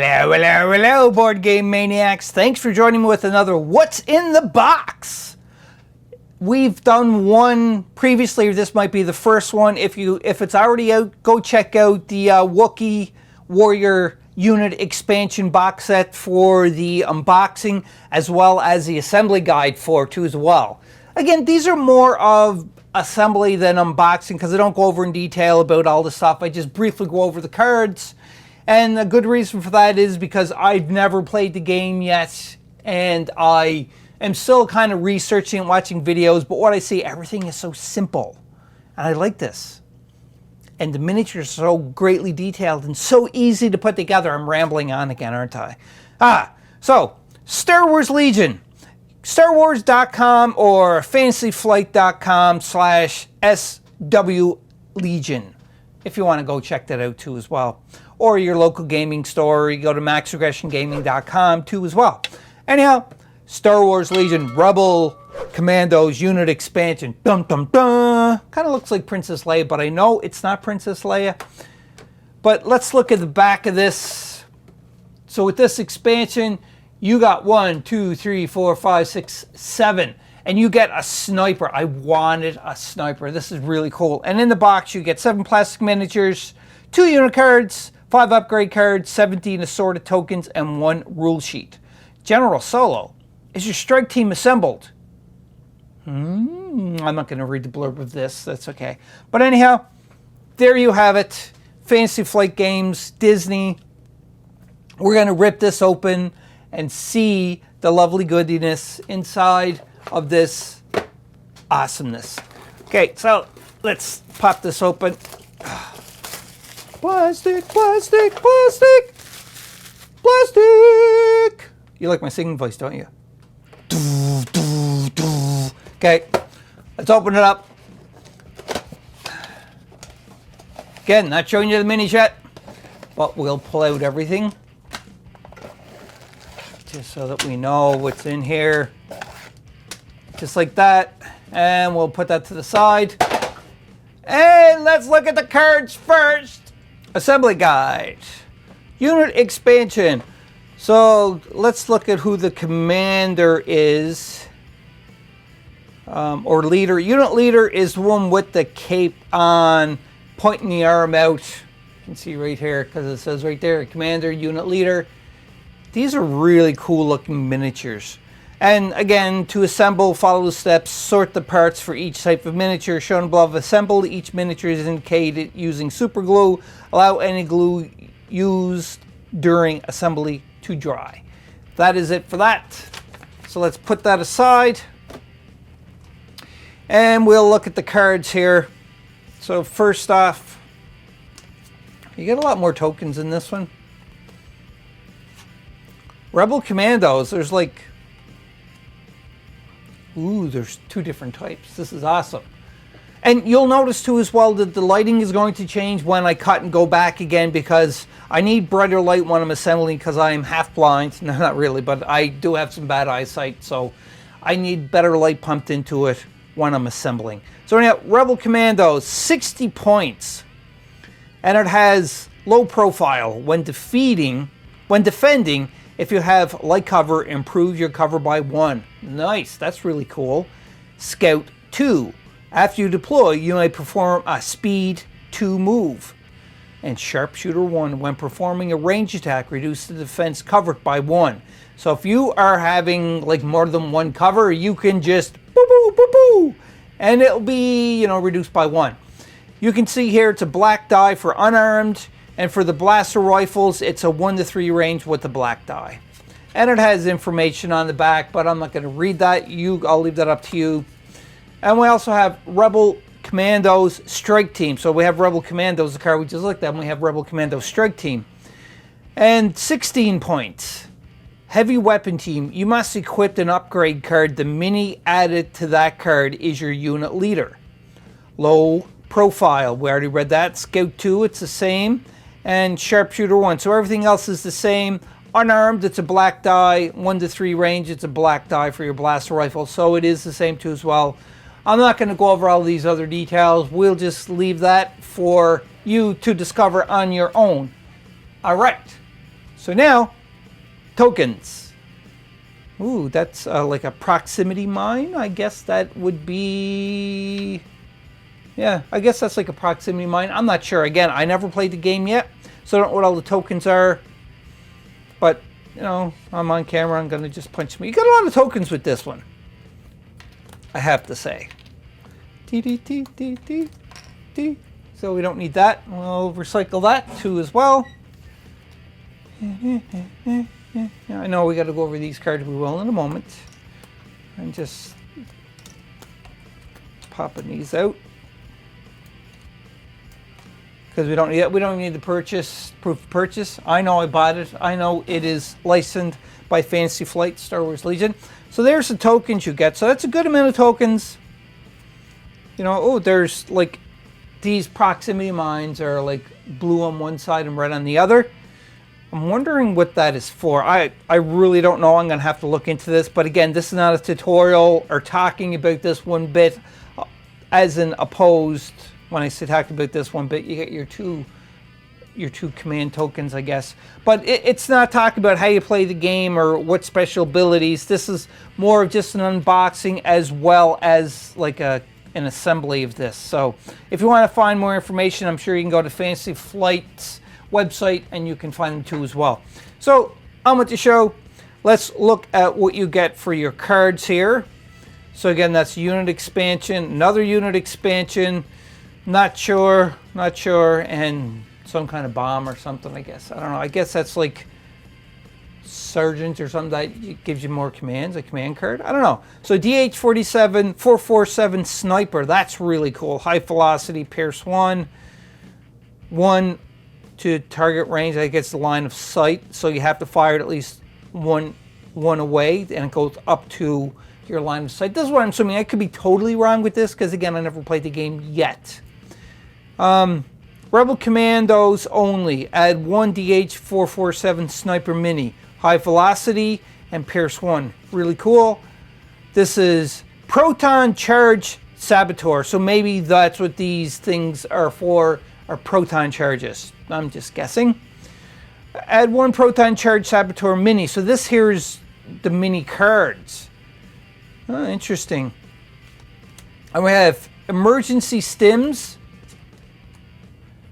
Hello, Board Game Maniacs. Thanks for joining me with another What's in the Box. We've done one previously. This might be the first one. If it's already out, go check out the Wookiee Warrior Unit expansion box set for the unboxing, as well as the assembly guide for it too as well. Again, these are more of assembly than unboxing because I don't go over in detail about all the stuff. I just briefly go over the cards. And a good reason for that is because I've never played the game yet, and I am still kind of researching and watching videos, but what I see, everything is so simple. And I like this. And the miniatures are so greatly detailed and so easy to put together. I'm rambling on again, aren't I? So, Star Wars Legion. StarWars.com or FantasyFlight.com/SW Legion. If you want to go check that out too as well. Or your local gaming store, or you go to MaxAggressionGaming.com too as well. Anyhow, Star Wars Legion Rebel Commandos Unit Expansion. Dum dum dum. Kind of looks like Princess Leia, but I know it's not Princess Leia. But let's look at the back of this. So with this expansion, you got 1, 2, 3, 4, 5, 6, 7. And you get a sniper. I wanted a sniper. This is really cool. And in the box, you get 7 plastic miniatures, 2 unit cards, 5 upgrade cards, 17 assorted tokens, and 1 rule sheet. General Solo. Is your strike team assembled? I'm not going to read the blurb of this. That's okay. But anyhow, there you have it. Fantasy Flight Games, Disney. We're going to rip this open and see the lovely goodiness inside of this awesomeness. Okay, so let's pop this open. Plastic, plastic, plastic, plastic. You like my singing voice, don't you? Okay, let's open it up. Again, not showing you the minis yet, but we'll pull out everything just so that we know what's in here. Just like that. And we'll put that to the side. And let's look at the cards first. Assembly guide. Unit expansion. So let's look at who the commander is. Or leader. Unit leader is the one with the cape on, pointing the arm out. You can see right here because it says right there, commander, unit leader. These are really cool looking miniatures. And again, to assemble, follow the steps, sort the parts for each type of miniature shown above. Assemble, each miniature is indicated using super glue. Allow any glue used during assembly to dry. That is it for that. So let's put that aside. And we'll look at the cards here. So first off, you get a lot more tokens in this one. Rebel Commandos, there's like, there's 2 different types. This is awesome. And you'll notice too as well that the lighting is going to change when I cut and go back again, because I need brighter light when I'm assembling because I'm half blind. No, not really, but I do have some bad eyesight, so I need better light pumped into it when I'm assembling. So anyhow, Rebel Commandos, 60 points. And it has low profile when defending. If you have light cover, improve your cover by 1. Nice, that's really cool. Scout 2. After you deploy, you may perform a speed 2 move. And Sharpshooter 1. When performing a range attack, reduce the defense covered by 1. So if you are having like more than 1 cover, you can just boo boo boo boo, and it'll be, reduced by 1. You can see here it's a black die for unarmed. And for the blaster rifles, it's a 1 to 3 range with the black die. And it has information on the back, but I'm not going to read that. I'll leave that up to you. And we also have Rebel Commandos Strike Team. So we have Rebel Commandos, the card we just looked at, and we have Rebel Commandos Strike Team. And 16 points. Heavy Weapon Team. You must equip an upgrade card. The mini added to that card is your unit leader. Low profile. We already read that. Scout 2, it's the same. And Sharpshooter 1. So everything else is the same. Unarmed, it's a black die. 1 to 3 range, it's a black die for your blaster rifle. So it is the same too as well. I'm not going to go over all these other details. We'll just leave that for you to discover on your own. All right. So now, tokens. Ooh, that's like a proximity mine. I guess that would be... Yeah, I guess that's like a proximity mine. I'm not sure. Again, I never played the game yet, so I don't know what all the tokens are. But, you know, I'm on camera. I'm going to just punch me. You got a lot of tokens with this one, I have to say. So we don't need that. We'll recycle that too as well. Yeah, I know we got to go over these cards. We will in a moment. I'm just popping these out because we don't need the proof of purchase. I know I bought it. I know it is licensed by Fantasy Flight Star Wars Legion. So there's the tokens you get. So that's a good amount of tokens. You know, oh, there's like these proximity mines are like blue on one side and red on the other. I'm wondering what that is for. I really don't know. I'm going to have to look into this. But again, this is not a tutorial or talking about this one bit as an opposed. When I say talking about this one bit, you get your two command tokens, I guess. But it's not talking about how you play the game or what special abilities. This is more of just an unboxing as well as like an assembly of this. So if you want to find more information, I'm sure you can go to Fantasy Flight's website and you can find them too as well. So on with the show. Let's look at what you get for your cards here. So again, that's unit expansion, another unit expansion, not sure, and some kind of bomb or something, I guess. I don't know. I guess that's like Sergeant or something that gives you more commands, a command card. I don't know. So DH-47, 447 Sniper. That's really cool. High velocity, Pierce 1 to target range. I guess the line of sight. So you have to fire it at least one away, and it goes up to your line of sight. This is what I'm assuming. I could be totally wrong with this because, again, I never played the game yet. Rebel Commandos only. Add 1 DH-447 Sniper Mini. High velocity and Pierce 1. Really cool. This is Proton Charge Saboteur. So maybe that's what these things are for, are proton charges. I'm just guessing. Add 1 Proton Charge Saboteur Mini. So this here is the mini cards. Oh, interesting. And we have emergency stims.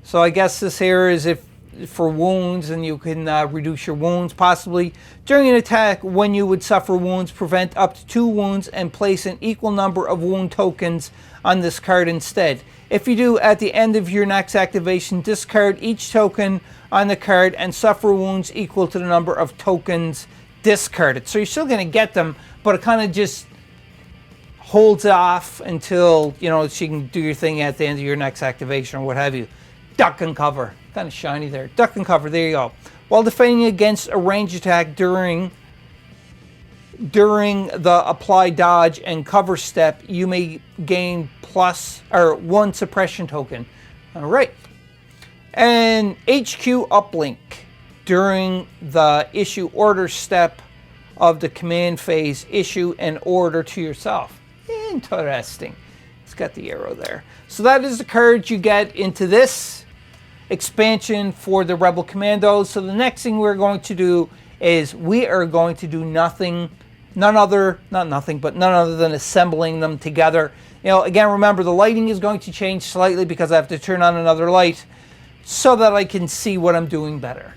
So I guess this here is if for wounds, and you can reduce your wounds possibly. During an attack, when you would suffer wounds, prevent up to 2 wounds and place an equal number of wound tokens on this card instead. If you do, at the end of your next activation, discard each token on the card and suffer wounds equal to the number of tokens discarded. So you're still going to get them, but it kind of just holds off until, you know, so you can do your thing at the end of your next activation or what have you. Duck and cover. Kind of shiny there. Duck and cover. There you go. While defending against a range attack during the apply dodge and cover step, you may gain +1 suppression token. All right. And HQ uplink during the issue order step of the command phase. Issue an order to yourself. Interesting. It's got the arrow there. So that is the card you get into this expansion for the Rebel Commandos. So the next thing we're going to do is we are going to do none other than assembling them together. You know, again, remember the lighting is going to change slightly because I have to turn on another light so that I can see what I'm doing better.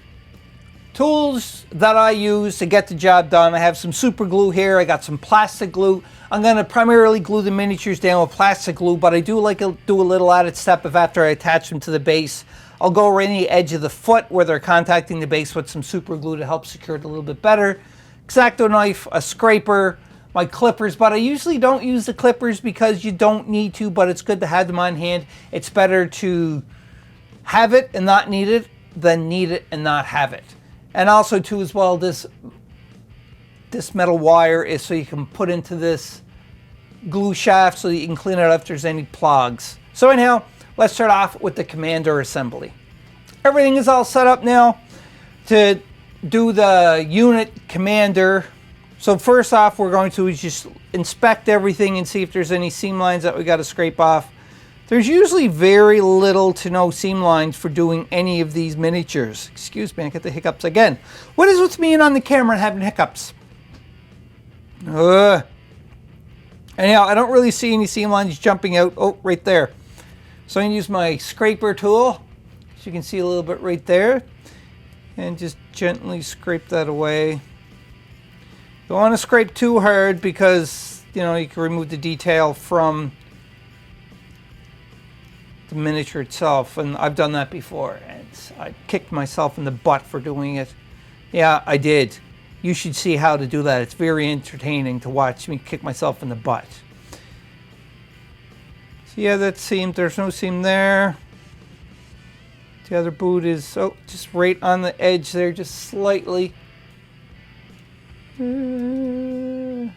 Tools that I use to get the job done. I have some super glue here. I got some plastic glue. I'm going to primarily glue the miniatures down with plastic glue, but I do like to do a little added step if after I attach them to the base, I'll go around the edge of the foot where they're contacting the base with some super glue to help secure it a little bit better. X-Acto knife, a scraper, my clippers, but I usually don't use the clippers because you don't need to, but it's good to have them on hand. It's better to have it and not need it than need it and not have it. And also too as well, this metal wire is so you can put into this glue shaft so that you can clean it up if there's any plugs. So anyhow, let's start off with the commander assembly. Everything is all set up now to do the unit commander. So first off, we're going to just inspect everything and see if there's any seam lines that we got to scrape off. There's usually very little to no seam lines for doing any of these miniatures. Excuse me, I get the hiccups again. What is with me and on the camera and having hiccups? Anyhow, I don't really see any seam lines jumping out. Oh, right there. So I'm going to use my scraper tool, as you can see a little bit right there, and just gently scrape that away. Don't want to scrape too hard because, you know, you can remove the detail from the miniature itself, and I've done that before, and I kicked myself in the butt for doing it. Yeah, I did. You should see how to do that. It's very entertaining to watch me kick myself in the butt. So yeah, that seam, there's no seam there. The other boot is, oh, just right on the edge there, just slightly. Just a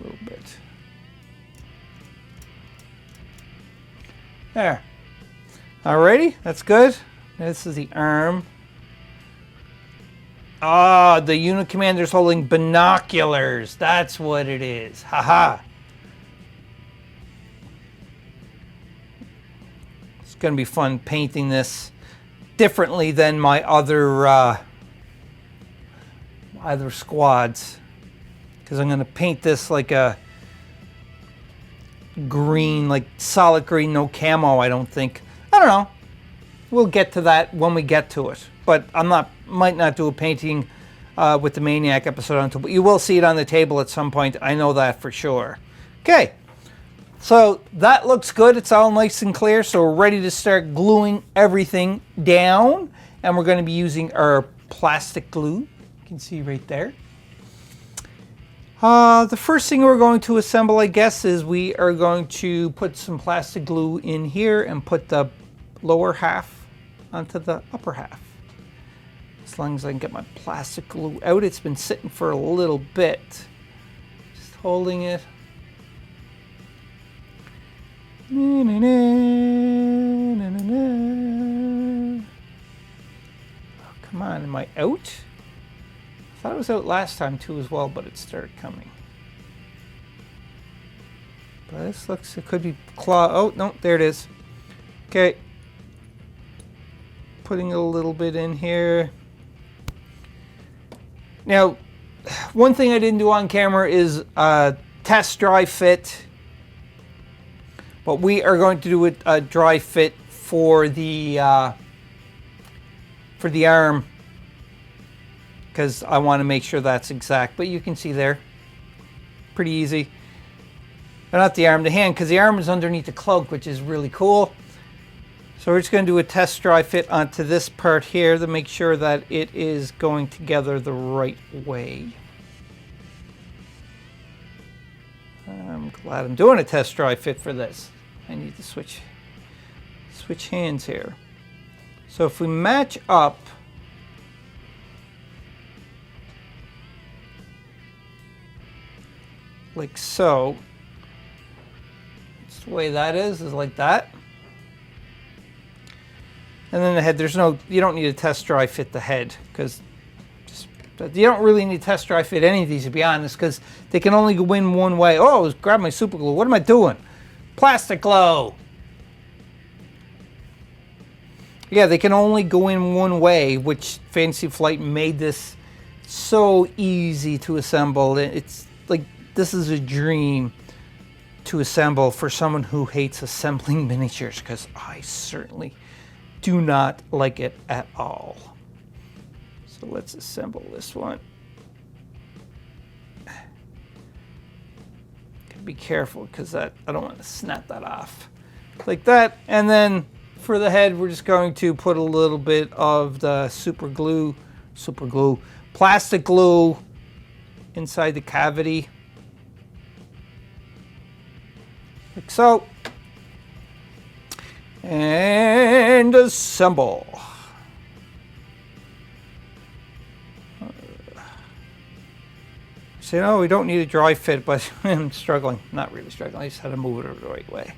little bit. There. Alrighty, that's good. This is the arm. Ah, the unit commander's holding binoculars. That's what it is. Haha. It's going to be fun painting this differently than my other squads, because I'm going to paint this like a green, like solid green, no camo, I don't think. I don't know. We'll get to that when we get to it. But might not do a painting with the Maniac episode until, but you will see it on the table at some point. I know that for sure. Okay. So that looks good. It's all nice and clear. So we're ready to start gluing everything down. And we're going to be using our plastic glue. You can see right there. The first thing we're going to assemble, I guess, is we are going to put some plastic glue in here and put the lower half onto the upper half. As long as I can get my plastic glue out. It's been sitting for a little bit. Just holding it. Oh, come on, am I out? I thought it was out last time too as well, but it started coming. But this looks, it could be claw. Oh, no, there it is. Okay. Putting a little bit in here. Now, one thing I didn't do on camera is test dry fit. But we are going to do a dry fit for the arm, because I want to make sure that's exact. But you can see there, pretty easy. But not the arm, the hand, because the arm is underneath the cloak, which is really cool. So we're just going to do a test dry fit onto this part here to make sure that it is going together the right way. I'm glad I'm doing a test dry fit for this. I need to switch hands here. So if we match up like so, that's the way that is like that. And then the head, you don't need a test dry fit the head, because you don't really need to test dry fit any of these, to be honest, because they can only go in one way. Oh, I was grabbing my super glue. What am I doing? Plastic glue. Yeah, they can only go in one way, which Fantasy Flight made this so easy to assemble. It's like, this is a dream to assemble for someone who hates assembling miniatures, because I certainly do not like it at all. So let's assemble this one. Be careful, because I don't want to snap that off like that. And then for the head, we're just going to put a little bit of the plastic glue inside the cavity, like so, and assemble. So, no, we don't need a dry fit, but I'm struggling. Not really struggling. I just had to move it the right way.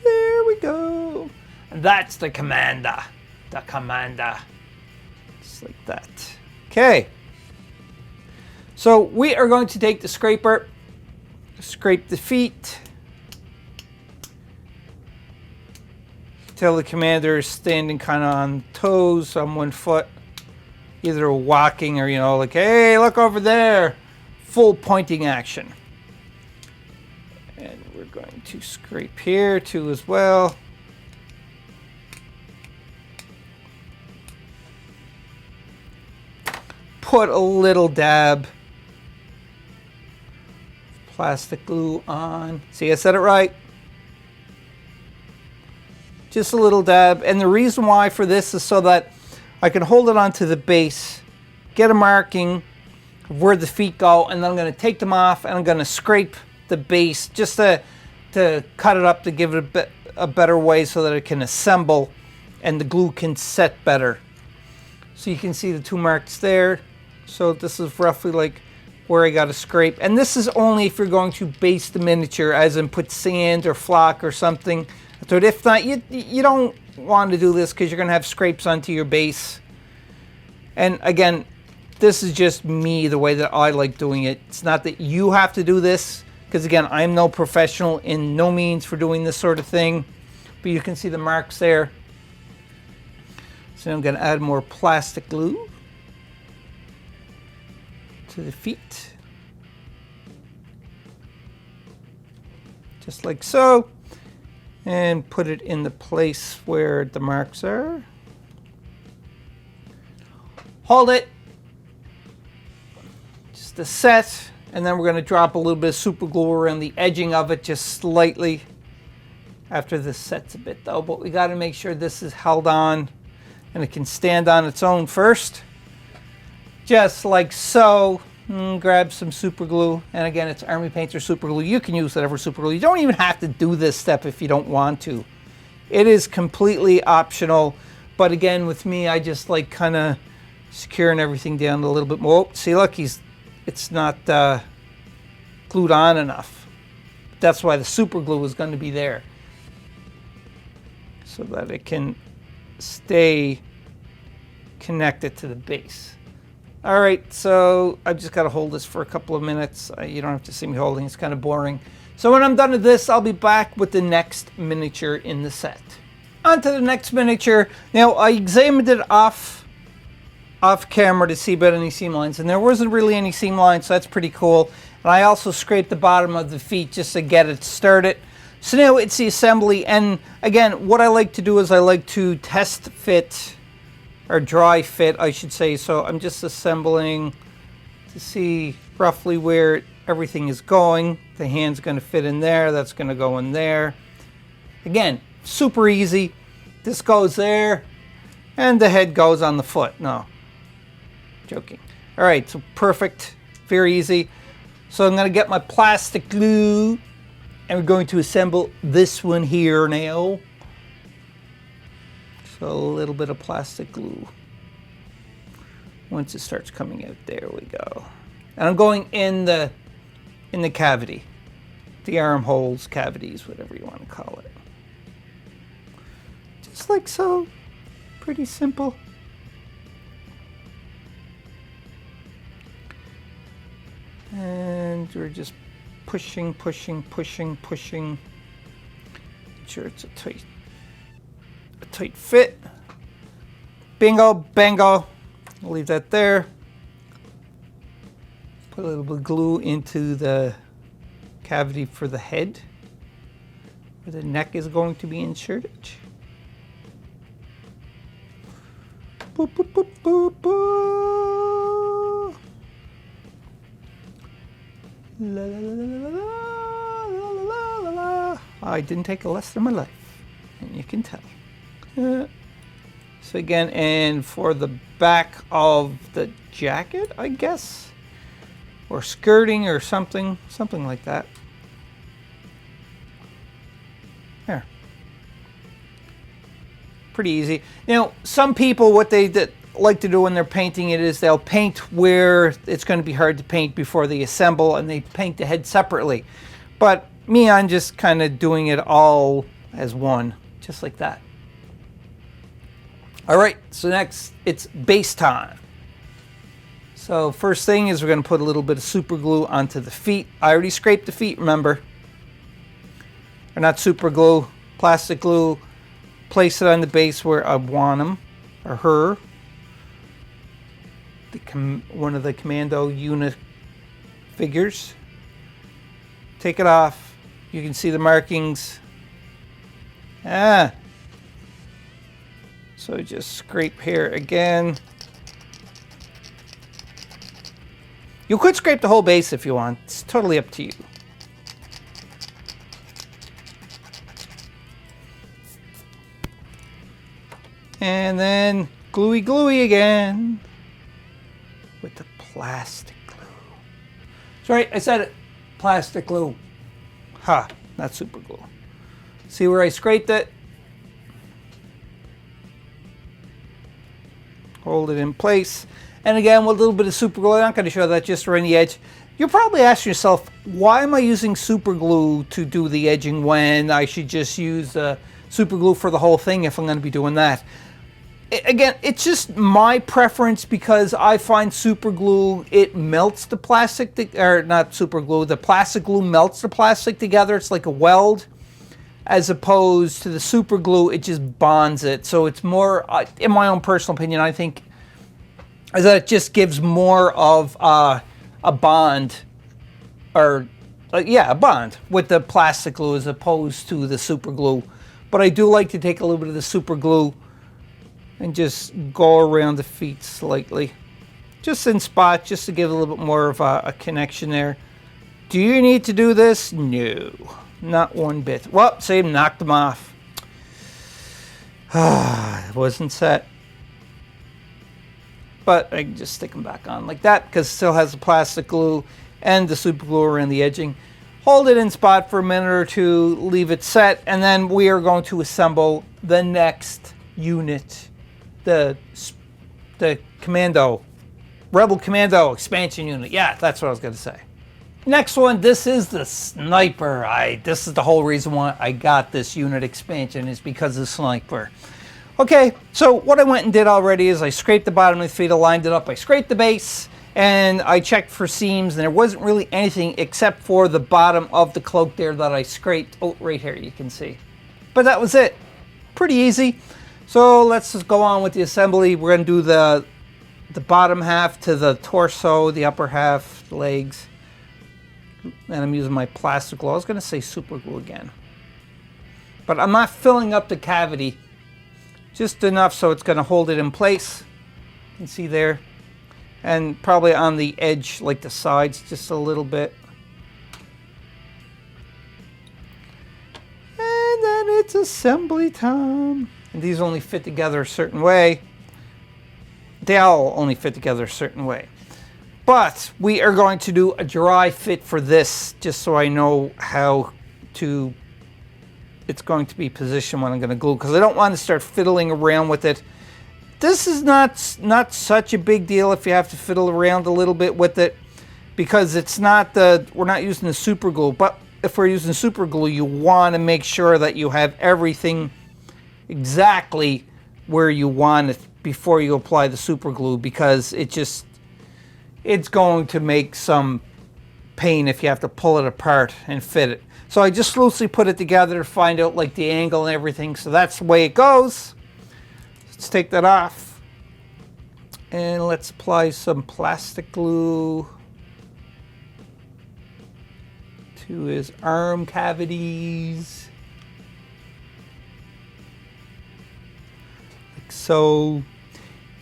There we go. And that's the commander. The commander. Just like that. Okay. So we are going to take the scraper, scrape the feet, tell the commander is standing kind of on toes on one foot, either walking or, you know, like, hey, look over there. Full pointing action. And we're going to scrape here too as well. Put a little dab plastic glue on. See, I said it right. Just a little dab. And the reason why for this is so that I can hold it onto the base, get a marking of where the feet go, and then I'm going to take them off and I'm going to scrape the base just to cut it up to give it a better way so that it can assemble and the glue can set better. So you can see the two marks there. So this is roughly like where I got to scrape. And this is only if you're going to base the miniature, as in put sand or flock or something. So if not, you don't want to do this because you're going to have scrapes onto your base. And again, this is just me, the way that I like doing it. It's not that you have to do this, because again, I'm no professional, in no means for doing this sort of thing. But you can see the marks there. So I'm going to add more plastic glue to the feet. Just like so. And put it in the place where the marks are. Hold it. Just a set. And then we're going to drop a little bit of super glue around the edging of it just slightly. After this sets a bit though. But we got to make sure this is held on. And it can stand on its own first. Just like so. Grab some super glue. And again, it's Army Painter super glue. You can use whatever super glue. You don't even have to do this step if you don't want to. It is completely optional. But again, with me, I just like kind of securing everything down a little bit more. Oh, see, look, it's not glued on enough. That's why the super glue is going to be there. So that it can stay connected to the base. All right, so I've just got to hold this for a couple of minutes. You don't have to see me holding, it's kind of boring. So when I'm done with this, I'll be back with the next miniature in the set. On to the next miniature. Now, I examined it off camera to see about any seam lines, and there wasn't really any seam lines, so that's pretty cool. And I also scraped the bottom of the feet just to get it started. So now it's the assembly, and again, what I like to do is I like to test fit, or dry fit, I should say. So I'm just assembling to see roughly where everything is going. The hand's going to fit in there. That's going to go in there. Again, super easy. This goes there, and the head goes on the foot. No, joking. All right, so perfect, very easy. So I'm going to get my plastic glue, and we're going to assemble this one here now. So a little bit of plastic glue. Once it starts coming out, there we go. And I'm going in the cavity, the armholes, cavities, whatever you want to call it. Just like so. Pretty simple. And we're just pushing. Make sure it's a tight fit. Bingo, bango. I'll leave that there. Put a little bit of glue into the cavity for the head, where the neck is going to be inserted. Boop, boop, boop, boop, boop. La, la, la, la, la, la, la, la. I didn't take a lesson in my life, and you can tell. So again, and for the back of the jacket, I guess, or skirting or something like that. There. Pretty easy. Now, some people, what they like to do when they're painting it is they'll paint where it's going to be hard to paint before they assemble, and they paint the head separately. But me, I'm just kind of doing it all as one, just like that. All right, so next it's base time. So first thing is we're going to put a little bit of super glue onto the feet. I already scraped the feet, remember. Or not super glue, plastic glue. place it on the base where I want him or her. One of the Commando unit figures. Take it off. You can see the markings. So just scrape here again. You could scrape the whole base if you want. It's totally up to you. And then gluey again with the plastic glue. Sorry, I said it. Plastic glue. Ha, not super glue. See where I scraped it? Hold it in place. And again, with a little bit of super glue, I'm not going to show that, just around the edge. You're probably asking yourself, why am I using super glue to do the edging when I should just use super glue for the whole thing if I'm going to be doing that? Again, it's just my preference because I find super glue, it melts the plastic, or not super glue, the plastic glue melts the plastic together. It's like a weld. As opposed to the super glue, it just bonds it. So it's more, in my own personal opinion, I think, is that it just gives more of a bond, or a bond with the plastic glue as opposed to the super glue. But I do like to take a little bit of the super glue and just go around the feet slightly, just in spots, just to give a little bit more of a connection there. Do you need to do this? No, not one bit. Well, see, knocked them off. It wasn't set. But I can just stick them back on like that because it still has the plastic glue and the super glue around the edging. Hold it in spot for a minute or two, leave it set, and then we are going to assemble the next unit, the Commando, Rebel Commando expansion unit. Yeah, that's what I was going to say. Next one, this is the Sniper. This is the whole reason why I got this unit expansion, is because of the Sniper. Okay, so what I went and did already is I scraped the bottom of the feet, I lined it up, I scraped the base, and I checked for seams, and there wasn't really anything except for the bottom of the cloak there that I scraped. Oh, right here you can see. But that was it. Pretty easy. So let's just go on with the assembly. We're going to do the bottom half to the torso, the upper half, the legs. And I'm using my plastic glue. I was going to say super glue again. But I'm not filling up the cavity. Just enough so it's going to hold it in place. You can see there. And probably on the edge, like the sides, just a little bit. And then it's assembly time. And these only fit together a certain way. They all only fit together a certain way. But we are going to do a dry fit for this, just so I know how to... it's going to be positioned when I'm going to glue, because I don't want to start fiddling around with it. This is not such a big deal if you have to fiddle around a little bit with it, because it's not we're not using the super glue. But if we're using super glue, you want to make sure that you have everything exactly where you want it before you apply the super glue, because it's going to make some pain if you have to pull it apart and fit it. So I just loosely put it together to find out like the angle and everything. So that's the way it goes. Let's take that off. And let's apply some plastic glue to his arm cavities. Like so.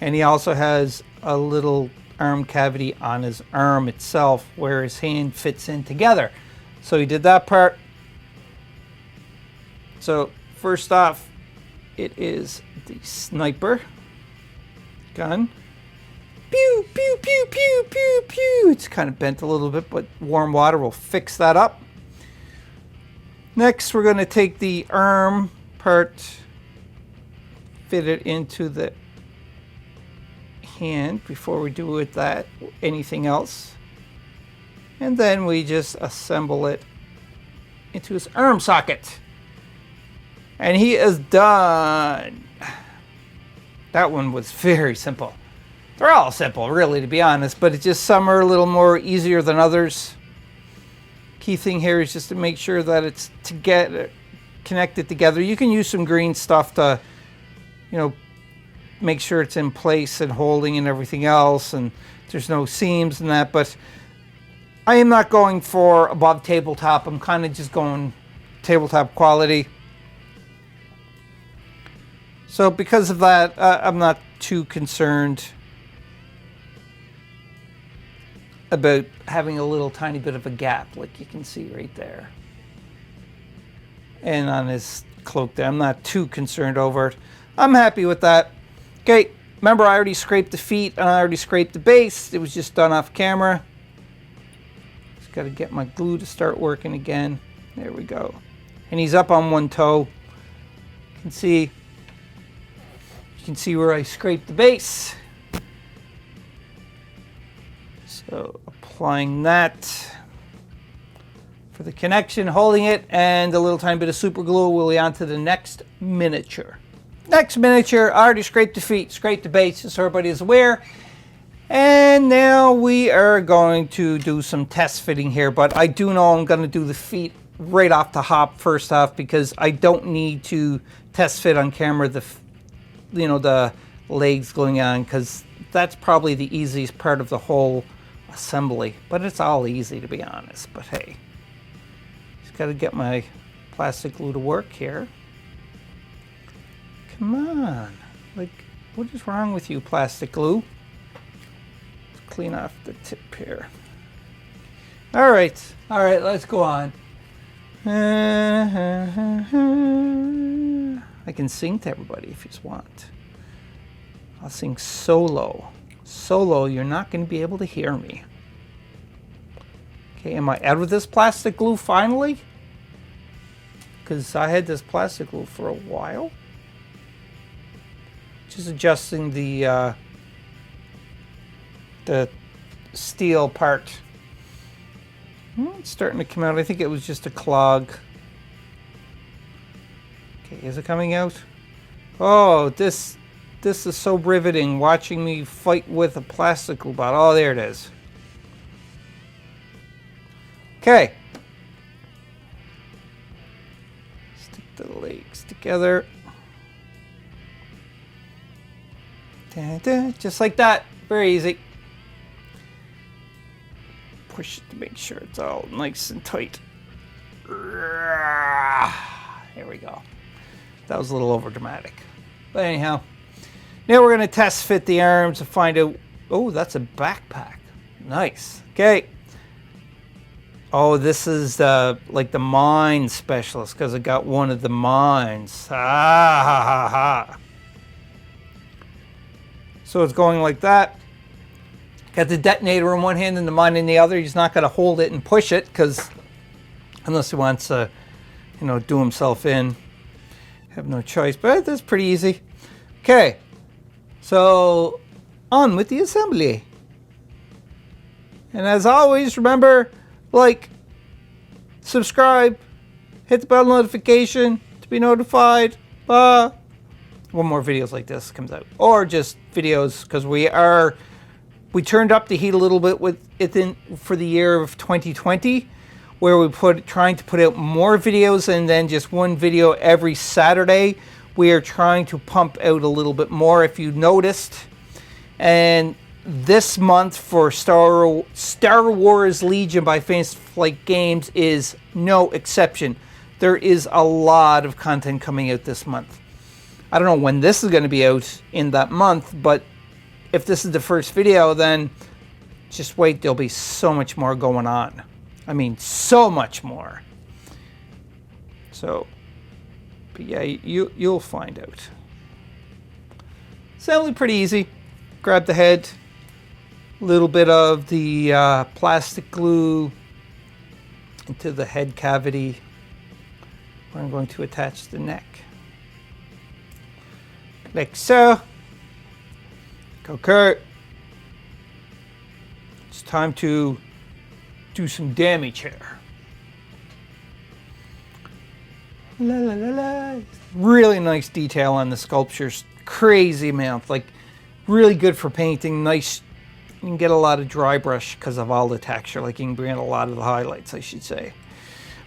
And he also has a little arm cavity on his arm itself where his hand fits in together. So he did that part. So first off, it is the Sniper gun. Pew, pew, pew, pew, pew, pew. It's kind of bent a little bit, but warm water will fix that up. Next, we're going to take the arm part, fit it into the hand before we do with that anything else. And then we just assemble it into his arm socket. And he is done. That one was very simple. They're all simple, really, to be honest, but it's just some are a little more easier than others. Key thing here is just to make sure that it's together, connect it together. You can use some green stuff to, you know, make sure it's in place and holding and everything else, and there's no seams and that, but I am not going for above tabletop. I'm kind of just going tabletop quality. So because of that, I'm not too concerned about having a little tiny bit of a gap, like you can see right there. And on his cloak there, I'm not too concerned over it. I'm happy with that. Okay, remember I already scraped the feet and I already scraped the base. It was just done off camera. Just got to get my glue to start working again. There we go. And he's up on one toe. You can see where I scraped the base. So applying that for the connection, holding it, and a little tiny bit of super glue. We'll be on to the next miniature. Next miniature, I already scraped the feet, scraped the base, just so everybody is aware. And now we are going to do some test fitting here, but I do know I'm going to do the feet right off the hop first off, because I don't need to test fit on camera the legs going on, because that's probably the easiest part of the whole assembly. But it's all easy, to be honest. But hey, just got to get my plastic glue to work here. Come on, like, what is wrong with you, plastic glue? Let's clean off the tip here. All right, let's go on. I can sing to everybody if you want. I'll sing solo. Solo, you're not going to be able to hear me. Okay, am I out of this plastic glue finally? Because I had this plastic glue for a while. Just adjusting the steel part. It's starting to come out. I think it was just a clog. Okay, is it coming out? Oh, this is so riveting, watching me fight with a plastic glue bottle. Oh, there it is. Okay. Stick the legs together. Just like that. Very easy. Push it to make sure it's all nice and tight. Here we go. That was a little over dramatic. But anyhow, now we're going to test fit the arms to find out. Oh, that's a backpack. Nice. Okay. Oh, this is like the mine specialist, because I got one of the mines. Ah, ha, ha, ha. So it's going like that. Got the detonator in one hand and the mine in the other. He's not going to hold it and push it, because unless he wants to, do himself in. Have no choice, but that's pretty easy. Okay, so on with the assembly. And as always, remember, like, subscribe, hit the bell notification to be notified. When more videos like this comes out, or just videos, because we turned up the heat a little bit with it for the year of 2020, where we trying to put out more videos and then just one video every Saturday. We are trying to pump out a little bit more, if you noticed. And this month for Star Wars Legion by Fantasy Flight Games is no exception. There is a lot of content coming out this month. I don't know when this is going to be out in that month, but if this is the first video, then just wait. There'll be so much more going on. I mean, so much more. So, but yeah, you'll find out. Assembly pretty easy. Grab the head, a little bit of the plastic glue into the head cavity, where I'm going to attach the neck. Like so. Okay. It's time to do some damage here. La la la la. Really nice detail on the sculptures. Crazy amount. Like, really good for painting. Nice. You can get a lot of dry brush because of all the texture. Like, you can bring in a lot of the highlights, I should say.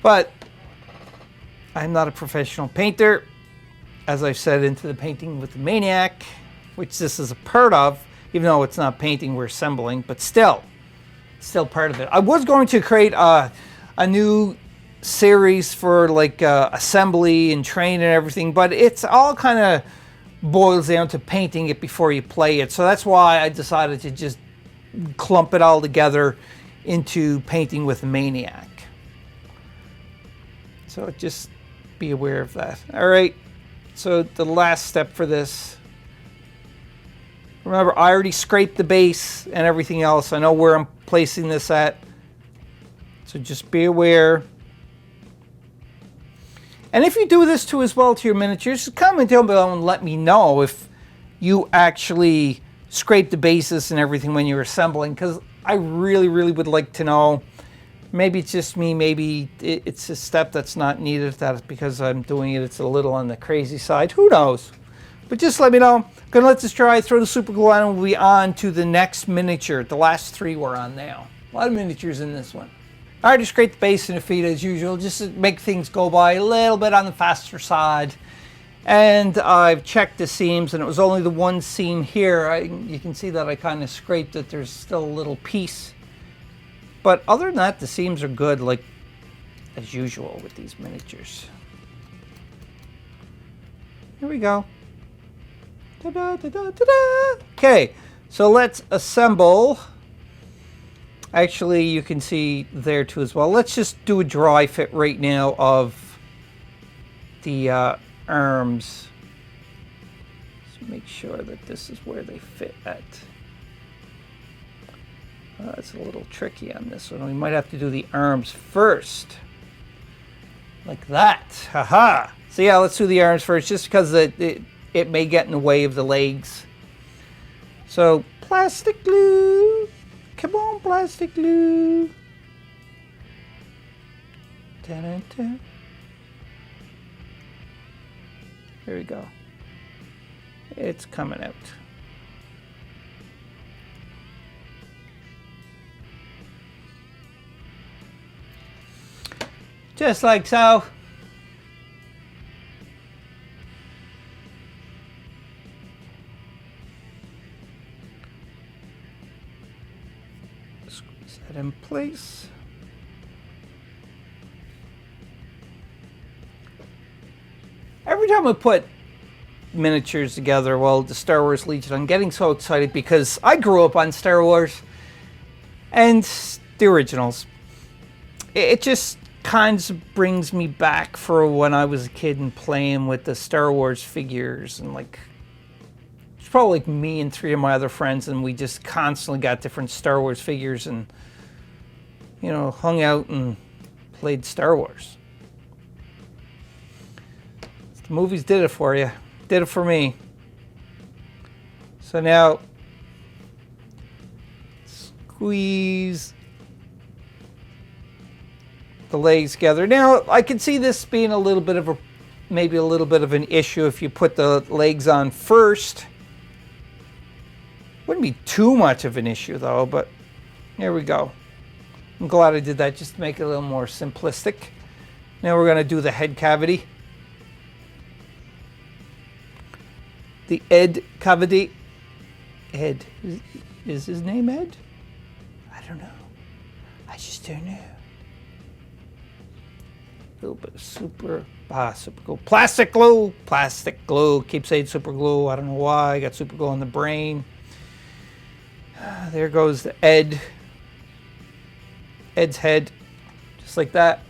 But I'm not a professional painter, as I've said into the Painting with the Maniac, which this is a part of, even though it's not painting, we're assembling, but still part of it. I was going to create a new series for like assembly and training and everything, but it's all kind of boils down to painting it before you play it. So that's why I decided to just clump it all together into Painting with the Maniac. So just be aware of that. All right, so the last step for this, remember I already scraped the base and everything else. I know where I'm placing this at, so just be aware. And if you do this too as well to your miniatures, just comment down below and let me know if you actually scrape the bases and everything when you're assembling, because I really would like to know. Maybe it's just me, maybe it's a step that's not needed. That's because I'm doing it, it's a little on the crazy side. Who knows? But just let me know. I'm gonna let this dry, throw the super glue on, and we'll be on to the next miniature. The last 3 we're on now. A lot of miniatures in this one. I already scraped the base and the feet as usual, just to make things go by a little bit on the faster side. And I've checked the seams, and it was only the one seam here. You can see that I kind of scraped it. There's still a little piece. But other than that, the seams are good, like as usual with these miniatures. Here we go. Ta-da, ta-da, ta-da. Okay, so let's assemble. Actually, you can see there too as well. Let's just do a dry fit right now of the arms. So make sure that this is where they fit at. It's a little tricky on this one. We might have to do the arms first. Like that. Haha. So yeah, let's do the arms first, just because it may get in the way of the legs. So plastic glue. Come on, plastic glue. Ta-da-da. Here we go. It's coming out. Just like so. Squeeze that in place. Every time I put miniatures together, well, the Star Wars Legion, I'm getting so excited because I grew up on Star Wars and the originals. It just kind of brings me back for when I was a kid and playing with the Star Wars figures, and like it's probably like me and 3 of my other friends, and we just constantly got different Star Wars figures and, you know, hung out and played Star Wars. The movies did it for you, did it for me. So now squeeze the legs together. Now I can see this being a little bit of maybe a little bit of an issue if you put the legs on first. Wouldn't be too much of an issue though, but here we go. I'm glad I did that just to make it a little more simplistic. Now we're going to do the head cavity. The Ed cavity. Ed. Is his name Ed? I don't know. I just don't know. A little bit of super glue. Plastic glue. Keep saying super glue. I don't know why. I got super glue on the brain. There goes the Ed. Ed's head. Just like that.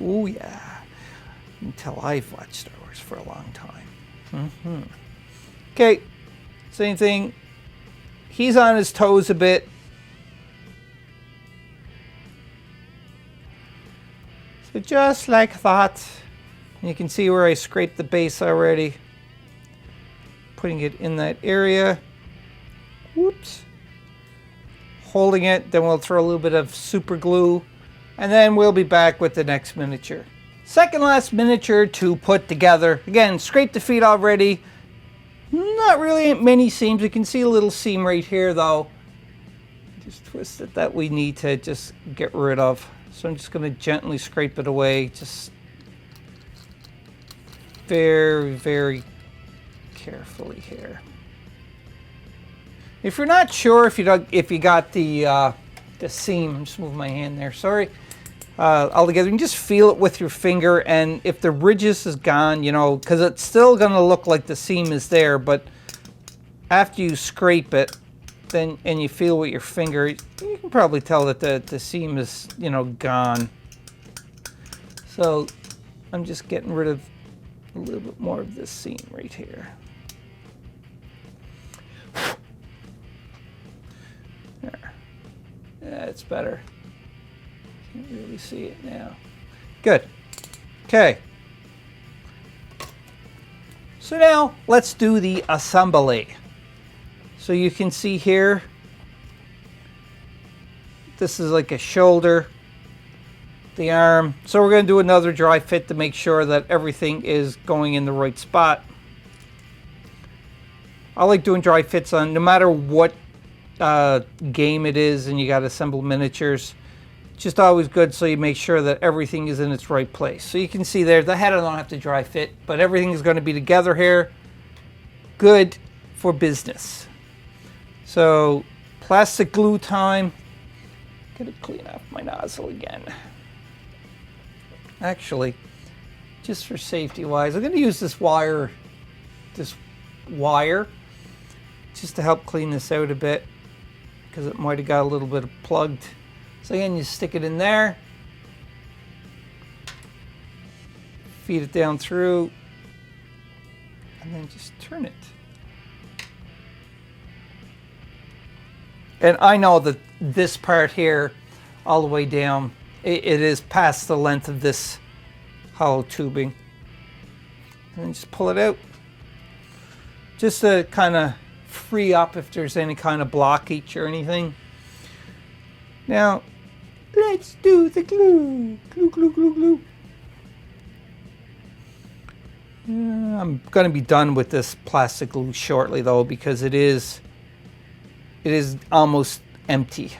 Oh yeah. You can tell I've watched Star Wars for a long time. Okay. Same thing. He's on his toes a bit. So just like that. And you can see where I scraped the base already. Putting it in that area. Whoops. Holding it. Then we'll throw a little bit of super glue. And then we'll be back with the next miniature. Second last miniature to put together. Again, scrape the feet already. Not really many seams. You can see a little seam right here though. Just twist it that we need to just get rid of. So I'm just going to gently scrape it away. Just very, very carefully here. If you're not sure if you got the seam, I'm just moving my hand there. Sorry. All together, you can just feel it with your finger, and if the ridges is gone, you know, because it's still going to look like the seam is there, but after you scrape it, then and you feel with your finger, you can probably tell that the seam is, you know, gone. So I'm just getting rid of a little bit more of this seam right here. There. Yeah, it's better. Can't really see it now. Good. Okay. So now let's do the assembly. So you can see here, this is like a shoulder, the arm. So we're going to do another dry fit to make sure that everything is going in the right spot. I like doing dry fits on no matter what game it is and you got to assemble miniatures. Just always good so you make sure that everything is in its right place. So you can see there, the head I don't have to dry fit, but everything is going to be together here. Good for business. So plastic glue time. Gotta clean off my nozzle again. Actually, just for safety wise, I'm going to use this wire just to help clean this out a bit because it might have got a little bit plugged. So again, you stick it in there, feed it down through, and then just turn it. And I know that this part here, all the way down, it is past the length of this hollow tubing. And then just pull it out, just to kind of free up if there's any kind of blockage or anything. Now, let's do the glue. Glue, glue, glue, glue. I'm going to be done with this plastic glue shortly though, because it is almost empty.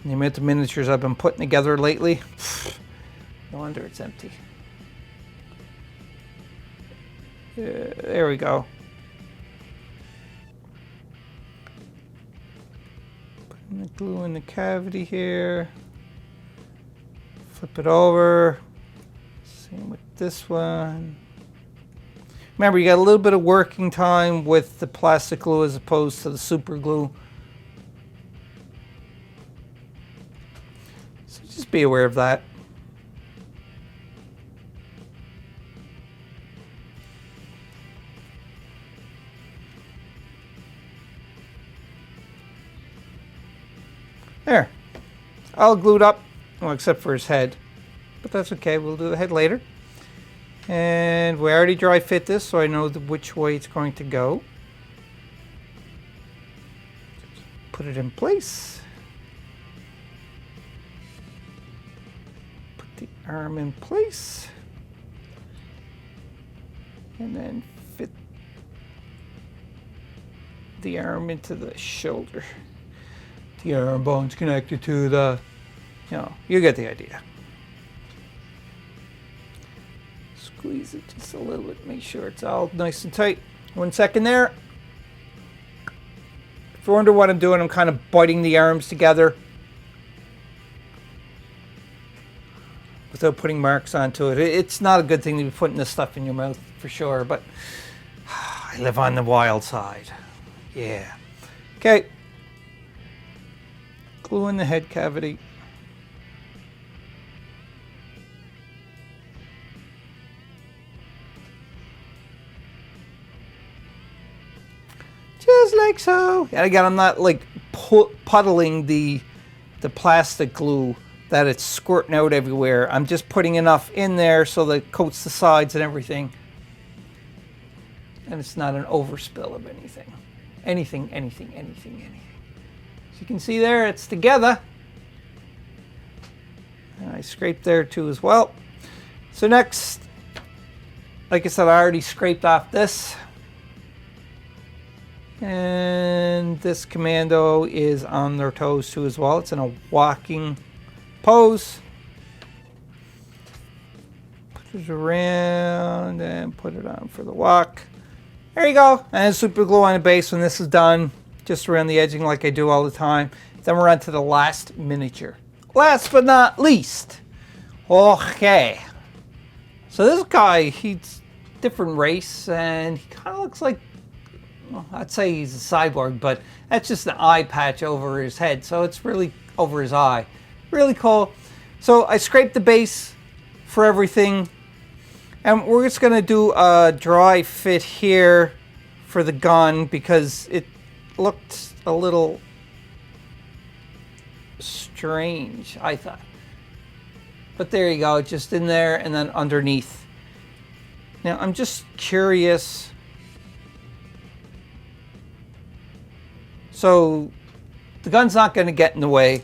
The amount of miniatures I've been putting together lately, no wonder it's empty. There we go. Putting the glue in the cavity here. Flip it over. Same with this one. Remember, you got a little bit of working time with the plastic glue as opposed to the super glue. So just be aware of that. There. All glued up, well, except for his head. But that's okay, we'll do the head later. And we already dry fit this, so I know which way it's going to go. Just put it in place. Put the arm in place. And then fit the arm into the shoulder. The arm bone's connected to the, you know, you get the idea. Squeeze it just a little bit, make sure it's all nice and tight. 1 second there. If you wonder what I'm doing, I'm kind of biting the arms together without putting marks onto it. It's not a good thing to be putting this stuff in your mouth for sure, but I live on the wild side. Yeah. Okay. Glue in the head cavity. Just like so. And again, I'm not like puddling the plastic glue that it's squirting out everywhere. I'm just putting enough in there so that it coats the sides and everything. And it's not an overspill of anything. Anything. As you can see there, it's together. And I scraped there too as well. So next, like I said, I already scraped off this. And this Commando is on their toes too as well. It's in a walking pose. Put it around and put it on for the walk. There you go. And super glue on the base when this is done. Just around the edging like I do all the time. Then we're on to the last miniature. Last but not least. Okay. So this guy, he's different race and he kind of looks like, well, I'd say he's a cyborg, but that's just an eye patch over his head. So it's really over his eye. Really cool. So I scraped the base for everything. And we're just going to do a dry fit here for the gun because it looked a little strange, I thought. But there you go, just in there and then underneath. Now I'm just curious. So the gun's not going to get in the way.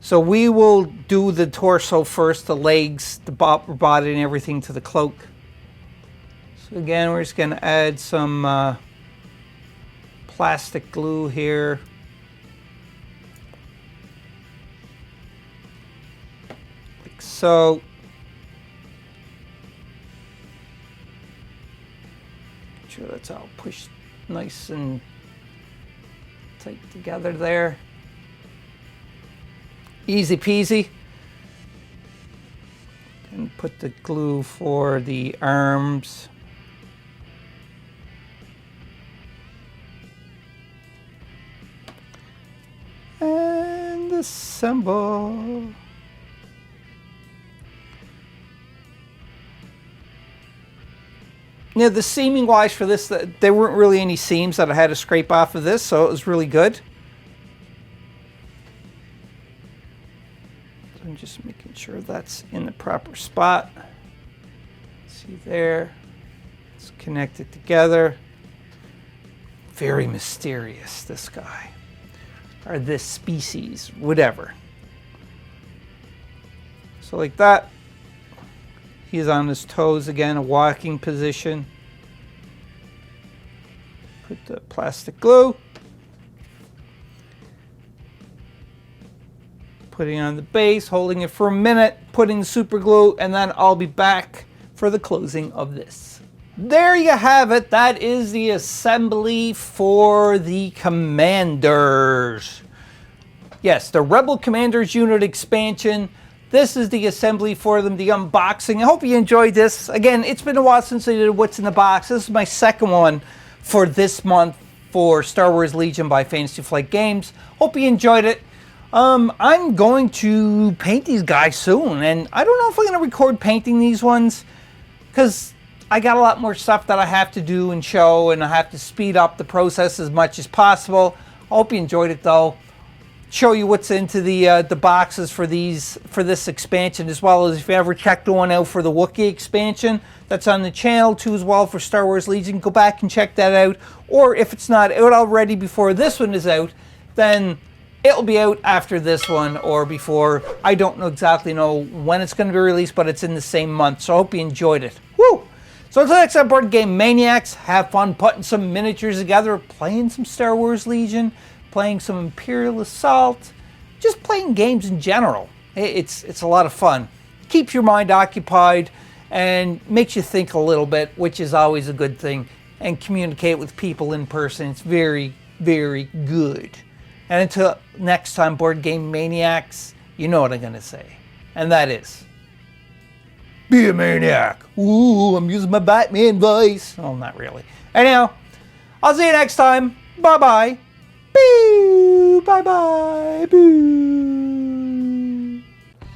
So we will do the torso first, the legs, the body and everything to the cloak. So again, we're just going to add some plastic glue here. Like so. Make sure that's all pushed nice and tight together there. Easy peasy. And put the glue for the arms. And assemble. Now the seaming wise for this, there weren't really any seams that I had to scrape off of this, so it was really good. I'm just making sure that's in the proper spot. See there, it's connected together. Very mysterious, this guy, or this species, whatever. So like that, he's on his toes again, a walking position. Put the plastic glue. Putting on the base, holding it for a minute, putting the super glue, and then I'll be back for the closing of this. There you have it. That is the assembly for the Commanders. Yes, the Rebel Commanders Unit expansion. This is the assembly for them, the unboxing. I hope you enjoyed this. Again, it's been a while since I did What's in the Box. This is my second one for this month for Star Wars Legion by Fantasy Flight Games. Hope you enjoyed it. I'm going to paint these guys soon, and I don't know if I'm going to record painting these ones because I got a lot more stuff that I have to do and show, and I have to speed up the process as much as possible. I hope you enjoyed it though. Show you what's into the boxes for this expansion, as well as if you ever checked the one out for the Wookiee expansion that's on the channel too as well for Star Wars Legion. Go back and check that out, or if it's not out already before this one is out, then it'll be out after this one or before. I don't exactly know when it's going to be released, but it's in the same month. So I hope you enjoyed it. Woo! So until next time, Board Game Maniacs, have fun putting some miniatures together, playing some Star Wars Legion, playing some Imperial Assault, just playing games in general. It's a lot of fun. Keeps your mind occupied and makes you think a little bit, which is always a good thing. And communicate with people in person. It's very, very good. And until next time, Board Game Maniacs, you know what I'm going to say. And that is, be a maniac. Ooh, I'm using my Batman voice. Oh, not really. Anyhow, I'll see you next time. Bye-bye. Boo. Bye-bye. Boo.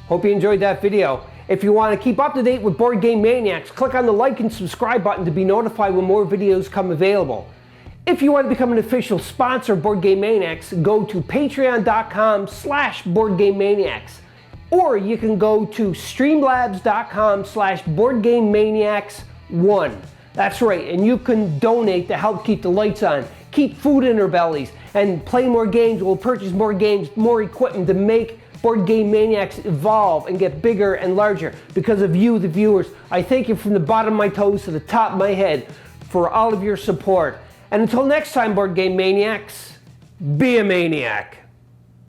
Hope you enjoyed that video. If you want to keep up to date with Board Game Maniacs, click on the like and subscribe button to be notified when more videos come available. If you want to become an official sponsor of Board Game Maniacs, go to patreon.com/BoardGameManiacs. Or you can go to streamlabs.com/BoardGameManiacs1. That's right, and you can donate to help keep the lights on, keep food in our bellies, and play more games. We'll purchase more games, more equipment to make Board Game Maniacs evolve and get bigger and larger because of you, the viewers. I thank you from the bottom of my toes to the top of my head for all of your support. And until next time, Board Game Maniacs, be a maniac.